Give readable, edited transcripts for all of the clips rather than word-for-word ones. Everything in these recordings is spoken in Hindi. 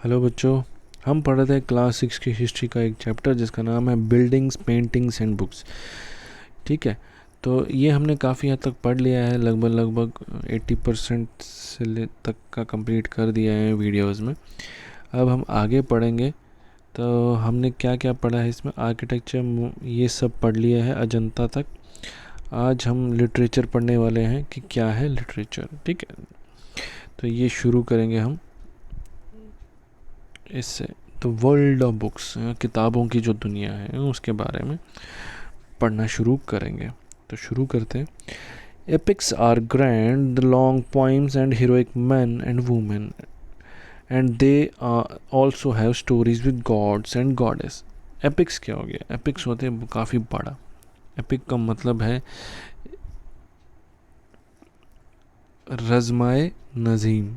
हेलो बच्चों। हम पढ़ रहे थे क्लास 6 की हिस्ट्री का एक चैप्टर जिसका नाम है बिल्डिंग्स पेंटिंग्स एंड बुक्स। ठीक है, तो ये हमने काफ़ी हद तक पढ़ लिया है, लगभग 80% से तक का कंप्लीट कर दिया है वीडियोस में। अब हम आगे पढ़ेंगे। तो हमने क्या क्या पढ़ा है इसमें, आर्किटेक्चर ये सब पढ़ लिया है अजंता तक। आज हम लिटरेचर पढ़ने वाले हैं कि क्या है लिटरेचर। ठीक है, तो ये शुरू करेंगे हम इससे। तो वर्ल्ड ऑफ बुक्स, किताबों की जो दुनिया है उसके बारे में पढ़ना शुरू करेंगे। तो शुरू करते हैं। Epics are grand the long poems and heroic man and women and they also have stories with gods and goddess. Epics क्या हो गया? एपिक्स होते हैं काफ़ी बड़ा। एपिक का मतलब है रज़माए नज़ीम,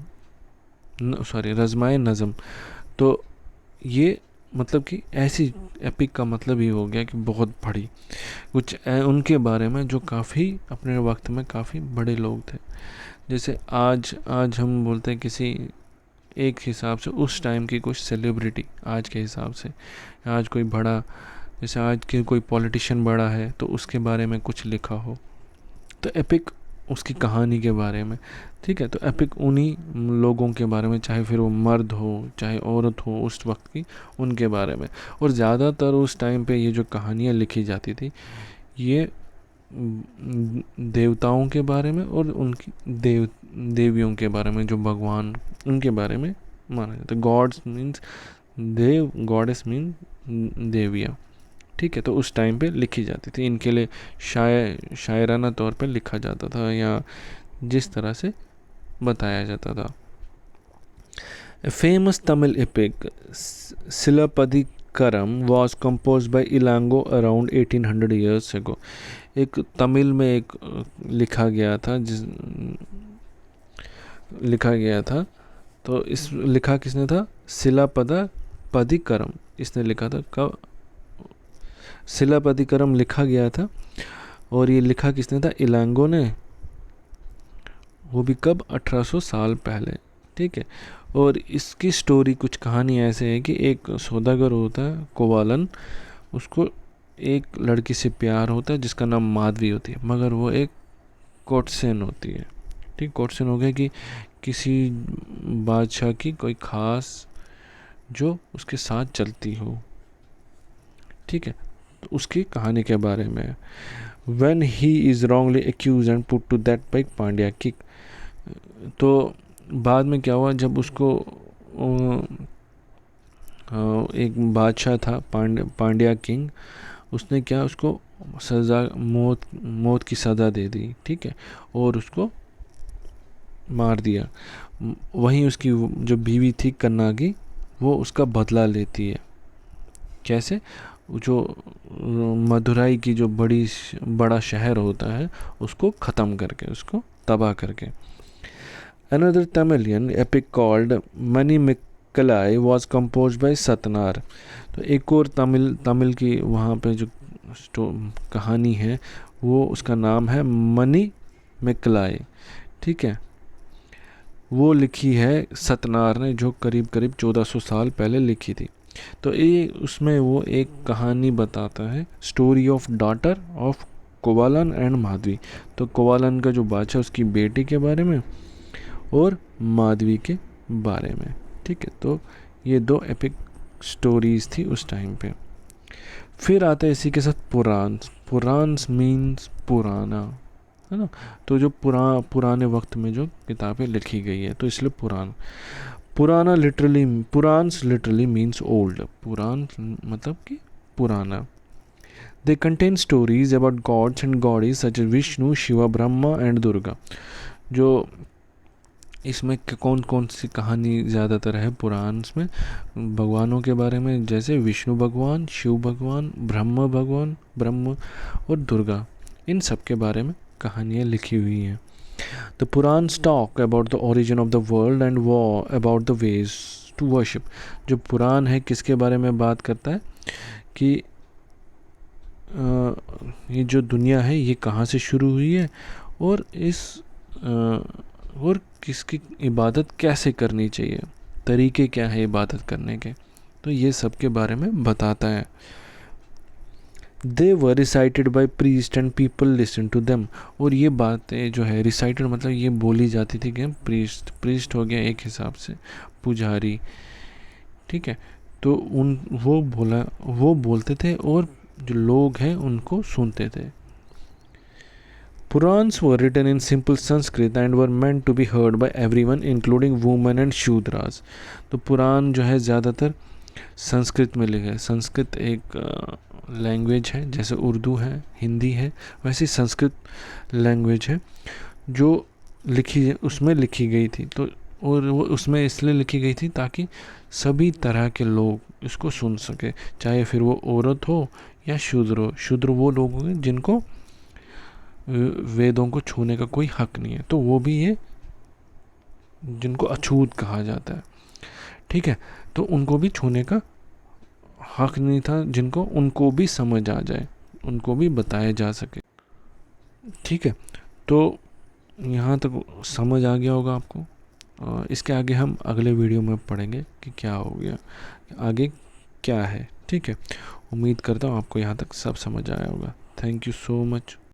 सॉरी रज़माए नज़म। तो ये मतलब कि ऐसी, एपिक का मतलब ये हो गया कि बहुत बड़ी कुछ उनके बारे में जो काफ़ी अपने वक्त में काफ़ी बड़े लोग थे। जैसे आज आज हम बोलते हैं किसी एक हिसाब से उस टाइम की कुछ सेलिब्रिटी, आज के हिसाब से आज कोई बड़ा, जैसे आज के कोई पॉलिटिशियन बड़ा है तो उसके बारे में कुछ लिखा हो तो एपिक उसकी कहानी के बारे में। ठीक है, तो एपिक उन्हीं लोगों के बारे में, चाहे फिर वो मर्द हो चाहे औरत हो उस वक्त की, उनके बारे में। और ज़्यादातर उस टाइम पे ये जो कहानियाँ लिखी जाती थी ये देवताओं के बारे में और उनकी देवियों के बारे में, जो भगवान उनके बारे में माना जाता है। गॉड्स मीन्स देव, गॉडेस मीन देवियाँ। ठीक है, तो उस टाइम पे लिखी जाती थी, इनके लिए शायराना तौर पे लिखा जाता था या जिस तरह से बताया जाता था। A famous Tamil epic, Silapadikaram, was composed by Ilango around 1800 years ago. एक तमिल में एक लिखा गया था। तो इस लिखा किसने था? पदिकरम इसने लिखा था। कब शिलापतिकरम लिखा गया था और ये लिखा किसने था? इलांगो ने। वो भी कब? 1800 साल पहले। ठीक है, और इसकी स्टोरी, कुछ कहानी ऐसे है कि एक सौदागर होता है कोवालन, उसको एक लड़की से प्यार होता है जिसका नाम माधवी होती है, मगर वो एक कोटसेन होती है। ठीक, कोटसेन हो गया कि किसी बादशाह की कोई खास जो उसके साथ चलती हो। ठीक है, तो उसकी कहानी के बारे में। When he is wrongly accused and put to death by Pandya kick, तो बाद में क्या हुआ, जब उसको एक बादशाह था पांड्या किंग, उसने क्या, उसको सज़ा, मौत की सज़ा दे दी। ठीक है, और उसको मार दिया। वहीं उसकी जो बीवी थी कन्नागी, वो उसका बदला लेती है। कैसे? जो मदुराई की जो बड़ा शहर होता है उसको ख़त्म करके, उसको तबाह करके। Another Tamilian epic called Manimekkalai was composed by सतनार। तो एक और तमिल की वहाँ पे जो कहानी है वो, उसका नाम है मणिमेकलाई। ठीक है, वो लिखी है सतनार ने, जो करीब 1400 साल पहले लिखी थी। तो ये उसमें वो एक कहानी बताता है, story of daughter of Kovalan and Madhavi. तो कोवालन का जो बादशाह, उसकी बेटी के बारे में और माधवी के बारे में। ठीक है, तो ये दो एपिक स्टोरीज थी उस टाइम पे। फिर आते हैं इसी के साथ पुराण मीन्स पुराना, है ना। तो जो पुराने वक्त में जो किताबें लिखी गई है तो इसलिए पुराना पुरान्स लिटरली मीन्स ओल्ड। पुराण मतलब कि पुराना। They contain stories about gods and goddess such as Vishnu, Shiva, Brahma and Durga. जो इसमें कौन कौन सी कहानी ज़्यादातर है पुराण में? भगवानों के बारे में, जैसे विष्णु भगवान, शिव भगवान, ब्रह्म और दुर्गा, इन सब के बारे में कहानियाँ लिखी हुई हैं। The Puranas talk about the origin of the world and about the ways to worship. जो पुराण है किसके बारे में बात करता है कि ये जो दुनिया है ये कहाँ से शुरू हुई है और और किसकी इबादत कैसे करनी चाहिए। तरीके क्या है इबादत करने के, तो ये सब के बारे में बताता है। They were recited by priest and people listen to them. और ये बातें जो है रिसाइटेड मतलब ये बोली जाती थी कि प्रीस्ट हो गया एक हिसाब से पुजारी, ठीक है। तो वो बोलते थे और जो लोग हैं उनको सुनते थे। Purans were written in simple Sanskrit and were meant to be heard by everyone including women and Shudras. तो पुराण जो है ज़्यादातर संस्कृत में लिखे हैं। संस्कृत एक लैंग्वेज है, जैसे उर्दू है, हिंदी है, वैसे संस्कृत लैंग्वेज है जो उसमें लिखी गई थी। तो और वो उसमें इसलिए लिखी गई थी ताकि सभी तरह के लोग इसको सुन सके, चाहे फिर वो औरत हो या शूद्र हो। शूद्र वो लोग होंगे जिनको वेदों को छूने का कोई हक नहीं है, तो वो भी ये जिनको अछूत कहा जाता है, ठीक है, तो उनको भी छूने का हक नहीं था, जिनको उनको भी समझ आ जाए, उनको भी बताया जा सके, ठीक है। तो यहाँ तक समझ आ गया होगा आपको। इसके आगे हम अगले वीडियो में पढ़ेंगे कि क्या हो गया आगे क्या है, ठीक है। उम्मीद करता हूँ आपको यहाँ तक सब समझ आया होगा। Thank you so much.